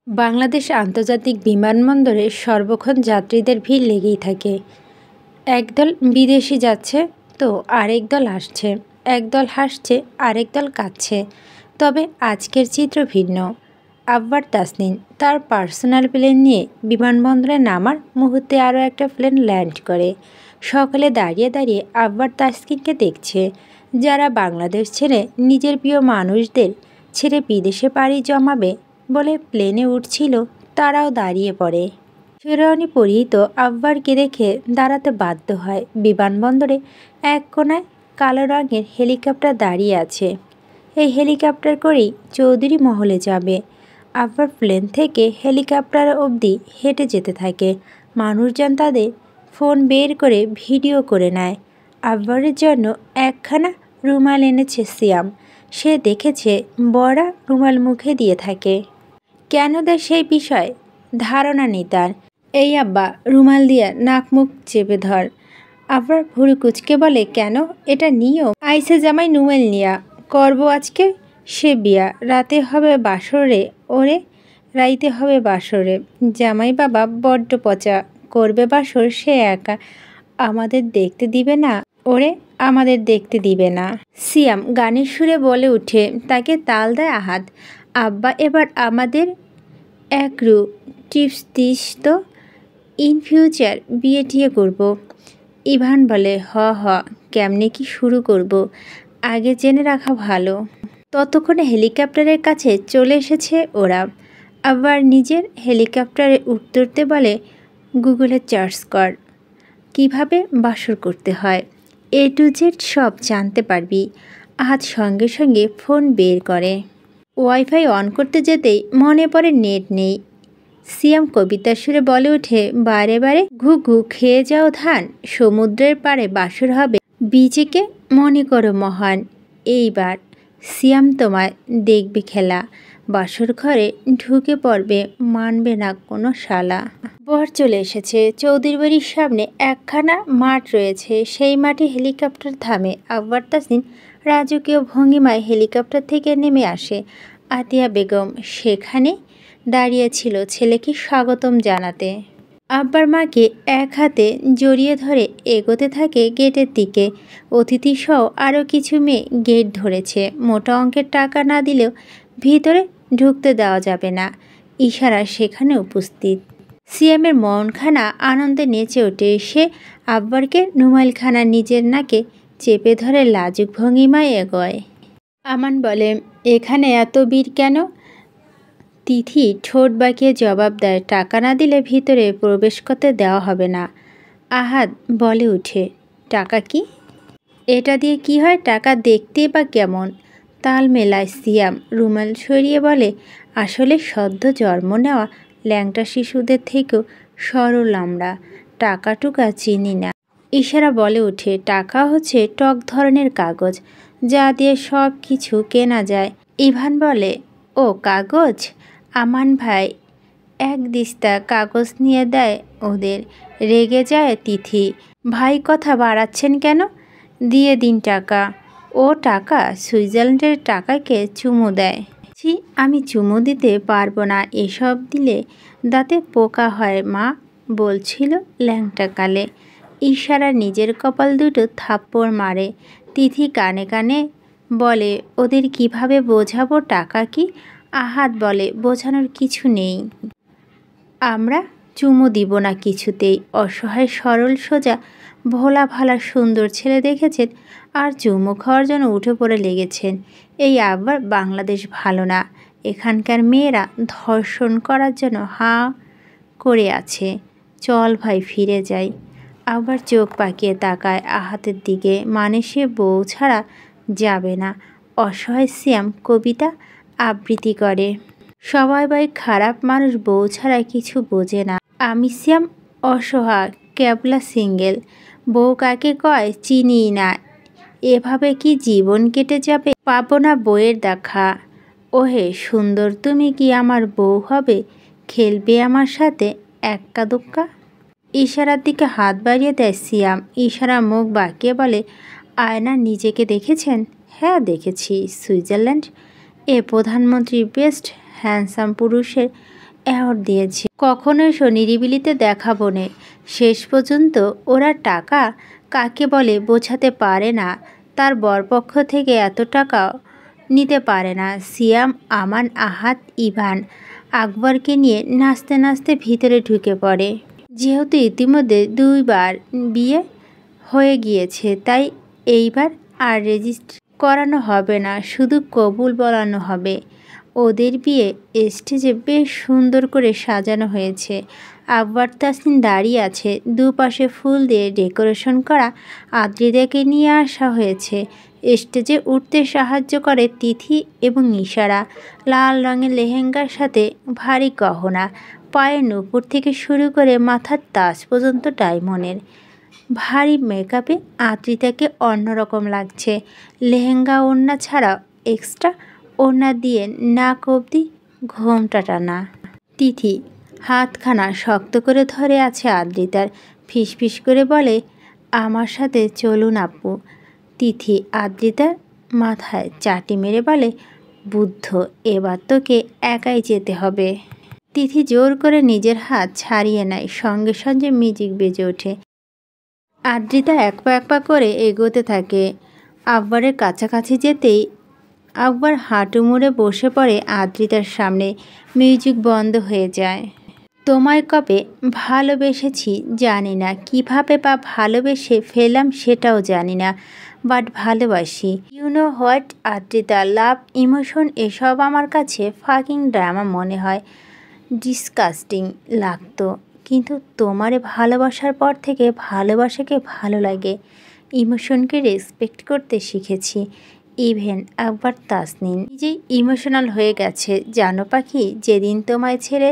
বাংলাদেশ আন্তর্জাতিক বিমানবন্দরে সর্বক্ষণ যাত্রীদের ভিড় লেগেই থাকে। একদল বিদেশি যাচ্ছে তো আরেক দল আসছে, একদল হাসছে আরেক দল কাঁদছে। তবে আজকের চিত্র ভিন্ন। আব্বার তাসনিন তার পার্সোনাল প্লেন নিয়ে বিমানবন্দরে নামার মুহূর্তে আরও একটা প্লেন ল্যান্ড করে। সকালে দাঁড়িয়ে দাঁড়িয়ে আব্বার তাসকিনকে দেখছে, যারা বাংলাদেশ ছেড়ে নিজের প্রিয় মানুষদের ছেড়ে বিদেশে পাড়ি জমাবে বলে প্লেনে উঠছিল, তারাও দাঁড়িয়ে পড়ে। শেরওয়ানি পরিহিত আব্বারকে দেখে দাঁড়াতে বাধ্য হয়। বিমানবন্দরে এক কোনায় কালো রঙের হেলিকপ্টার দাঁড়িয়ে আছে। এই হেলিকপ্টার করেই চৌধুরী মহলে যাবে। আব্বার প্লেন থেকে হেলিকপ্টার অবধি হেঁটে যেতে থাকে। মানুষজন তাদের ফোন বের করে ভিডিও করে নেয়। আব্বারের জন্য একখানা রুমাল এনেছে সিয়াম। সে দেখেছে বড়া রুমাল মুখে দিয়ে থাকে। কেন দেয় সেই বিষয়ে ধারণা নেই তার। এই আব্বা, রুমাল দিয়ে নাক মুখ চেপে ধর। আব্বার ভুরু কুচকে বলে, কেন? এটা নিও আইসে জামাই নুমেল নিয়া করবো আজকে সে বিয়া, রাতে হবে বাসরে ওরে, রাইতে হবে বাসরে। জামাই বাবা বড্ড পচা, করবে বাসর সে একা, আমাদের দেখতে দিবে না ওরে, আমাদের দেখতে দিবে না। সিয়াম গানের সুরে বলে উঠে, তাকে তাল দেয় আহাদ। আব্বা এবার আমাদের একরু টিপস দিস তো, ইন ফিউচার বিয়ে টিয়ে করবো। ইভান বলে, হ কেমনে কি শুরু করব, আগে জেনে রাখা ভালো। ততক্ষণে হেলিকপ্টারের কাছে চলে এসেছে ওরা। আবার নিজের হেলিকপ্টারে উঠতে বলে, গুগলে সার্চ কর কিভাবে বাসর করতে হয়, A to Z সব জানতে পারবি। আহাদ সঙ্গে সঙ্গে ফোন বের করে। ওয়াইফাই অন করতে যেতেই মনে পড়ে নেট নেই। সিয়াম কবিতার সুরে বলে ওঠে, বারে বারে ঘু ঘু খেয়ে যাও ধান, সমুদ্রের পাড়ে বাসর হবে বিজেকে মনে করো মহান। এইবার সিয়াম তোমায় দেখবে খেলা, বাসর ঘরে ঢুকে পড়বে, মানবে না কোনো শালা। বর চলে এসেছে। চৌধুরী বাড়ির সামনে একখানা মাঠ রয়েছে, সেই মাঠে হেলিকপ্টার থামে। আব্বার তাসনিন রাজকীয় ভঙ্গিমায় হেলিকপ্টার থেকে নেমে আসে। আতিয়া বেগম সেখানে দাঁড়িয়েছিল ছেলেকে স্বাগতম জানাতে। আব্বার মাকে এক হাতে জড়িয়ে ধরে এগোতে থাকে গেটের দিকে। অতিথিসহ আরও কিছু মেয়ে গেট ধরেছে। মোটা অঙ্কের টাকা না দিলেও ভিতরে ঢুকতে দেওয়া যাবে না। ইশারা সেখানে উপস্থিত। সিয়ামের মনখানা আনন্দে নেচে ওঠে। সে আব্বারকে রুমালখানা নিজের নাকে চেপে ধরে লাজুক ভঙ্গিমায় এগোয়। আমান বলে, এখানে এত ভিড় কেন? তিথি ঠোঁট বাঁকিয়ে জবাব দেয়, টাকা না দিলে ভিতরে প্রবেশ করতে দেওয়া হবে না। আহাদ বলে উঠে, টাকা কি? এটা দিয়ে কি হয়? টাকা দেখতে বা কেমন? তাল মেলায় সিয়াম। রুমাল সরিয়ে বলে, আসলে সদ্য জন্ম নেওয়া ল্যাংটা শিশুদের থেকেও সরল আমরা, টাকা টুকা চিনি না। ইশারা বলে উঠে, টাকা হচ্ছে টক ধরনের কাগজ, যা দিয়ে সব কিছু কেনা যায়। ইভান বলে, ও কাগজ? আমান ভাই এক দিস্তা কাগজ নিয়ে দেয় ওদের। রেগে যায় তিথি, ভাই কথা বাড়াচ্ছেন কেন? দিয়ে দিন টাকা। ও টাকা? সুইজারল্যান্ডের টাকাকে চুমু দেয়। ছি, আমি চুমু দিতে পারবো না, এসব দিলে দাঁতে পোকা হয়, মা বলছিল ল্যাংটা কালে। ইশারা নিজের কপাল দুটো থাপ্পড় মারে। তিথি কানে কানে বলে, ওদের কিভাবে বোঝাবো টাকা কি? আহাদ বলে, বোঝানোর কিছু নেই, আমরা চুমু দিব না কিছুতেই। অসহায় সরল সোজা ভোলা ভালা সুন্দর ছেলে দেখেছেন আর চুমু খাওয়ার জন্য উঠে পড়ে লেগেছেন। এই আবার বাংলাদেশ ভালো না, এখানকার মেয়েরা ধর্ষণ করার জন্য হাঁ করে আছে। চল ভাই ফিরে যাই। আবার চোখ পাকিয়ে তাকায় আহাতের দিকে, মানে সে বউ ছাড়া যাবে না। অসহায় সিয়াম কবিতা আবৃত্তি করে, সবাই ভাই খারাপ মানুষ, বউ ছাড়া কিছু বোঝে না। আমি সিয়াম অসহায়, ক্যাবলা সিঙ্গেল, বউ কাকে কয় চিনি না। এভাবে কি জীবন কেটে যাবে? পাবো না বউয়ের দেখা। ওহে সুন্দর, তুমি কি আমার বউ হবে? খেলবে আমার সাথে এক্কা দোক্কা? ইশারার দিকে হাত বাড়িয়ে দেয় সিয়াম। ইশারা মুখ বাঁকিয়ে বলে, আয়না নিজেকে দেখেছেন? হ্যাঁ দেখেছি। সুইজারল্যান্ড এ প্রধানমন্ত্রী বেস্ট হ্যান্ডসাম পুরুষের অ্যাওয়ার্ড দিয়েছে। কখনো এসো নিরিবিলিতে দেখাবো নে। শেষ পর্যন্ত ওরা টাকা কাকে বলে বোঝাতে পারে না, তার বরপক্ষ থেকে এত টাকা নিতে পারে না। সিয়াম, আমান, আহাত, ইভান আকবরকে নিয়ে নাচতে নাচতে ভিতরে ঢুকে পড়ে। যেহেতু ইতিমধ্যে 2 বার বিয়ে হয়ে গিয়েছে, তাই এইবার আর রেজিস্ট্রি করানো হবে না, শুধু কবুল বলানো হবে। ওদের বিয়ে স্টেজে বেশ সুন্দর করে সাজানো হয়েছে। আকবর তাসনিন দাঁড়িয়ে আছে, দুপাশে ফুল দিয়ে ডেকোরেশন করা। আদ্রিতাকে নিয়ে আসা হয়েছে। স্টেজে উঠতে সাহায্য করে তিথি এবং ইশারা। লাল রঙের লেহেঙ্গার সাথে ভারী গহনা, পায়ের নূপুর থেকে শুরু করে মাথার তাজ পর্যন্ত ডায়মন্ডের। ভারী মেকআপে আদ্রিতাকে অন্যরকম লাগছে। লেহেঙ্গা ওড়না ছাড়াও এক্সট্রা ওড়না দিয়ে নাক অবধি ঘোমটা টানা। তিথি হাতখানা শক্ত করে ধরে আছে আদ্রিতার, ফিসফিস করে বলে, আমার সাথে চলুন আপু। তিথি আদ্রিতার মাথায় চাটি মেরে বলে, বুদ্ধ, এবার তোকে একাই যেতে হবে। তিথি জোর করে নিজের হাত ছাড়িয়ে নেয়, সঙ্গে সঙ্গে মিউজিক বেজে ওঠে। আদ্রিতা এক পা করে এগোতে থাকে। আকবরের কাছাকাছি যেতেই আকবর হাঁটু মুড়ে বসে পড়ে আদ্রিতার সামনে। মিউজিক বন্ধ হয়ে যায়। তোমায় কবে ভালোবেসেছি জানি না, কিভাবে বা ভালোবেসে ফেলাম সেটাও জানি না, বাট ভালোবাসি। You know what Adrita, love, emotion এসব আমার কাছে ফাকিং ড্রামা মনে হয়, ডিসকাস্টিং লাগতো। কিন্তু তোমারে ভালোবাসার পর থেকে ভালোবাসাকে ভালো লাগে, ইমোশনকে রেসপেক্ট করতে শিখেছি। ইভেন আকবর তাসনিন নিজেই ইমোশনাল হয়ে গেছে। জানো পাখি, যেদিন তোমায় ছেড়ে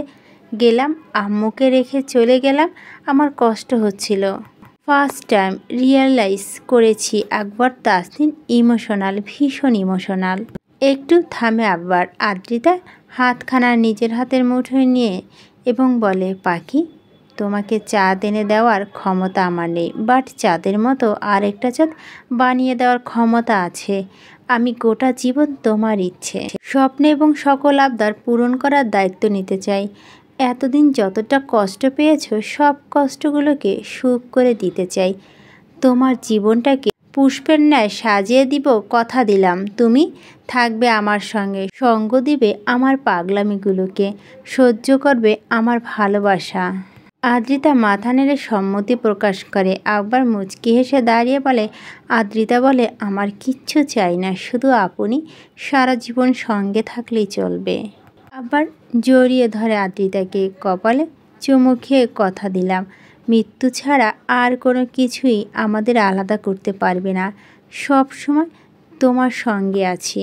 গেলাম, আম্মুকে রেখে চলে গেলাম, আমার কষ্ট হচ্ছিল। ফার্স্ট টাইম রিয়েলাইজ করেছি আকবর তাসনিন ইমোশনাল, ভীষণ ইমোশনাল। একটু থামে আকবর। আদ্রিতা হাতখানা নিজের হাতের মুঠোয় নিয়ে এবং বলে, পাখি, তোমাকে চাঁদ এনে দেওয়ার ক্ষমতা আমার নেই, বাট চাঁদের মতো আরেকটা চাঁদ বানিয়ে দেওয়ার ক্ষমতা আছে। আমি গোটা জীবন তোমার ইচ্ছে, স্বপ্ন এবং সকল আবদার পূরণ করার দায়িত্ব নিতে চাই। এতদিন যতটা কষ্ট পেয়েছ, সব কষ্টগুলোকে সুখ করে দিতে চাই। তোমার জীবনটাকে পুষ্পের ন্যায় সাজিয়ে দিব, কথা দিলাম। তুমি থাকবে আমার সঙ্গে, সঙ্গ দিবে আমার পাগলামিগুলোকে, সহ্য করবে আমার ভালোবাসা। আদ্রিতা মাথা নেড়ে সম্মতি প্রকাশ করে। আকবর মুচকি হেসে দাঁড়িয়ে বলে, আদ্রিতা বলে, আমার কিচ্ছু চাই না, শুধু আপনি সারা জীবন সঙ্গে থাকলেই চলবে। আবার জড়িয়ে ধরে আদ্রিতাকে, কপালে চুমু খেয়ে কথা দিলাম, মৃত্যু ছাড়া আর কোনো কিছুই আমাদের আলাদা করতে পারবে না, সব সময় তোমার সঙ্গে আছি।